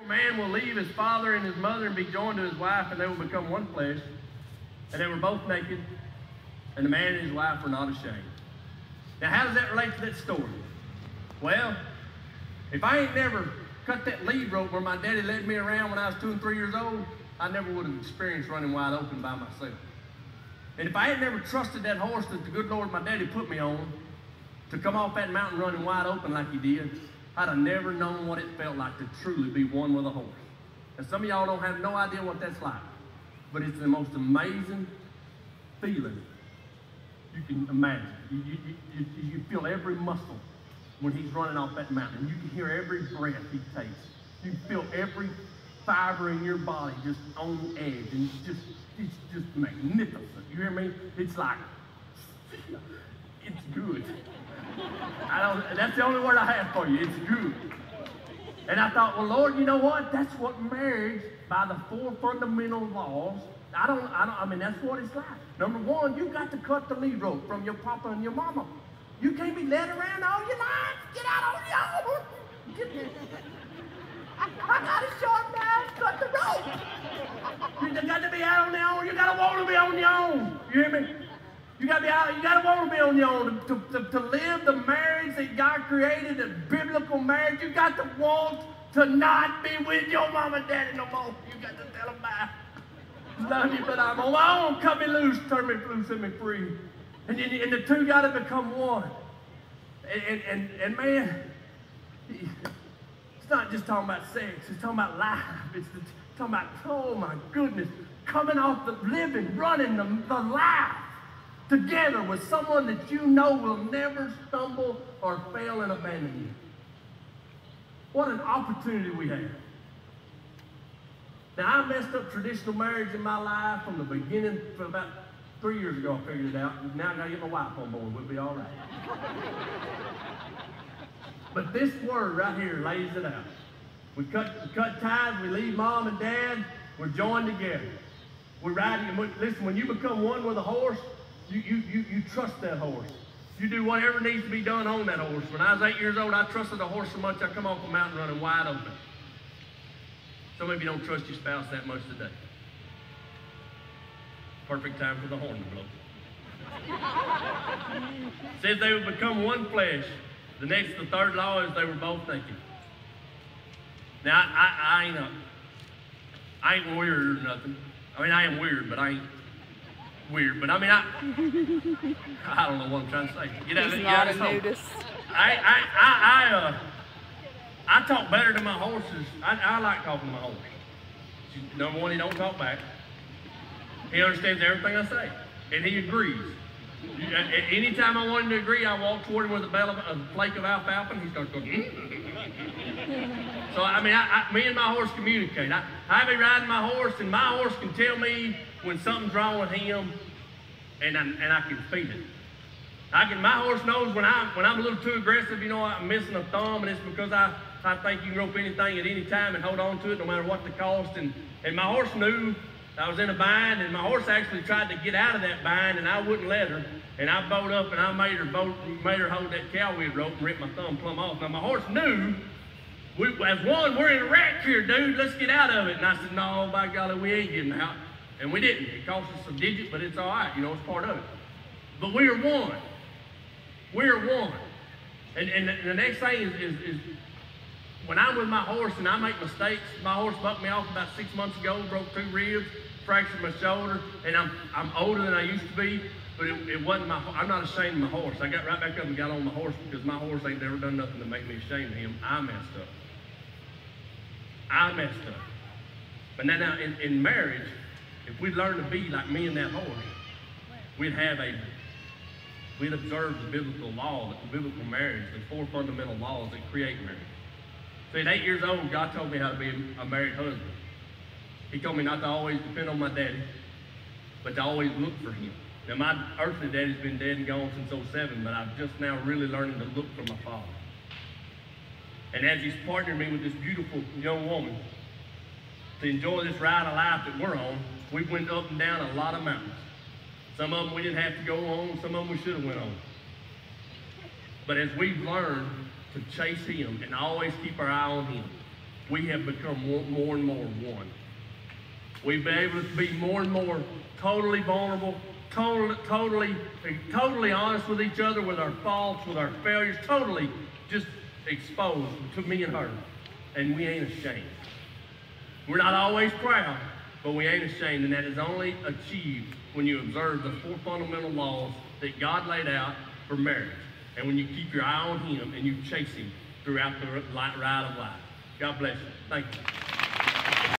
man will leave his father and his mother and be joined to his wife, and they will become one flesh. And they were both naked, and the man and his wife were not ashamed. Now, how does that relate to that story? Well, if I ain't never cut that lead rope where my daddy led me around when I was 2 and 3 years old, I never would have experienced running wide open by myself. And if I had never trusted that horse that the good Lord my daddy put me on to come off that mountain running wide open like he did, I'd have never known what it felt like to truly be one with a horse. And some of y'all don't have no idea what that's like, but it's the most amazing feeling you can imagine. You feel every muscle when he's running off that mountain. You can hear every breath he takes. You can feel every fiber in your body just on the edge, and it's just magnificent. You hear me? It's like, it's good. That's the only word I have for you. It's good. And I thought, well, Lord, you know what? That's what marriage, by the 4 fundamental laws, I mean, that's what it's like. Number one, you got to cut the lead rope from your papa and your mama. You can't be led around all your life. Get out on your own. I got a short knife, cut the rope. You got to be out on your own. You got to want to be on your own. You hear me? You got to be out. You got to want to be on your own to live the marriage that God created, the biblical marriage. You got to want to not be with your mom and daddy no more. You got to tell them bye. Love you, but I'm on my own. Cut me loose, turn me loose, set me free. And the two got to become one. And man, it's not just talking about sex. It's talking about life. It's talking about, oh my goodness, coming off the living, running the life together with someone that you know will never stumble or fail and abandon you. What an opportunity we have. Now, I messed up traditional marriage in my life from the beginning. For about 3 years ago, I figured it out. Now I gotta get my wife on board. We'll be all right. But this word right here lays it out. We cut ties. We leave mom and dad. We're joined together. We're riding. Listen, when you become one with a horse, you trust that horse. You do whatever needs to be done on that horse. When I was 8 years old, I trusted a horse so much I come off a mountain running wide open. Some of you don't trust your spouse that much today. Perfect time for the horn to blow. It says they would become one flesh. The third law is they were both naked. Now, I ain't weird or nothing. I mean, I am weird, but I ain't weird. But I mean, I don't know what I'm trying to say. He's not a nudist. I talk better to my horses. I like talking to my horse. Number one, he don't talk back. He understands everything I say, and he agrees. Anytime I want him to agree, I walk toward him with a flake of alfalfa, and he starts going. So I mean, me and my horse communicate. I be riding my horse, and my horse can tell me when something's wrong with him, and I can feel it. My horse knows when I'm a little too aggressive. You know, I'm missing a thumb, and it's because I think you can rope anything at any time and hold on to it no matter what the cost. And my horse knew I was in a bind, and my horse actually tried to get out of that bind, and I wouldn't let her. And I bowed up, and I made her hold that cowhide rope and ripped my thumb plumb off. Now my horse knew, as one, we're in a wreck here, dude. Let's get out of it. And I said, no, by golly, we ain't getting out. And we didn't. It cost us a digit, but it's all right. You know, it's part of it. But we are one. We are one. And the next thing is when I'm with my horse and I make mistakes. My horse bucked me off about 6 months ago, broke 2 ribs, fractured my shoulder, and I'm older than I used to be, but it wasn't I'm not ashamed of my horse. I got right back up and got on my horse because my horse ain't never done nothing to make me ashamed of him. I messed up. But now in marriage, if we'd learn to be like me and that horse, we'd observe the biblical law, the biblical marriage, the 4 fundamental laws that create marriage. See, at 8 years old, God told me how to be a married husband. He told me not to always depend on my daddy, but to always look for him. Now, my earthly daddy's been dead and gone since '07, but I'm just now really learning to look for my father. And as he's partnered me with this beautiful young woman to enjoy this ride of life that we're on, we went up and down a lot of mountains. Some of them we didn't have to go on, some of them we should have went on. But as we've learned to chase him and always keep our eye on him, we have become more and more one. We've been able to be more and more totally vulnerable, totally honest with each other, with our faults, with our failures, totally just exposed to me and her. And we ain't ashamed. We're not always proud, but we ain't ashamed, and that is only achieved when you observe the 4 fundamental laws that God laid out for marriage. And when you keep your eye on Him and you chase Him throughout the ride of life. God bless you. Thank you.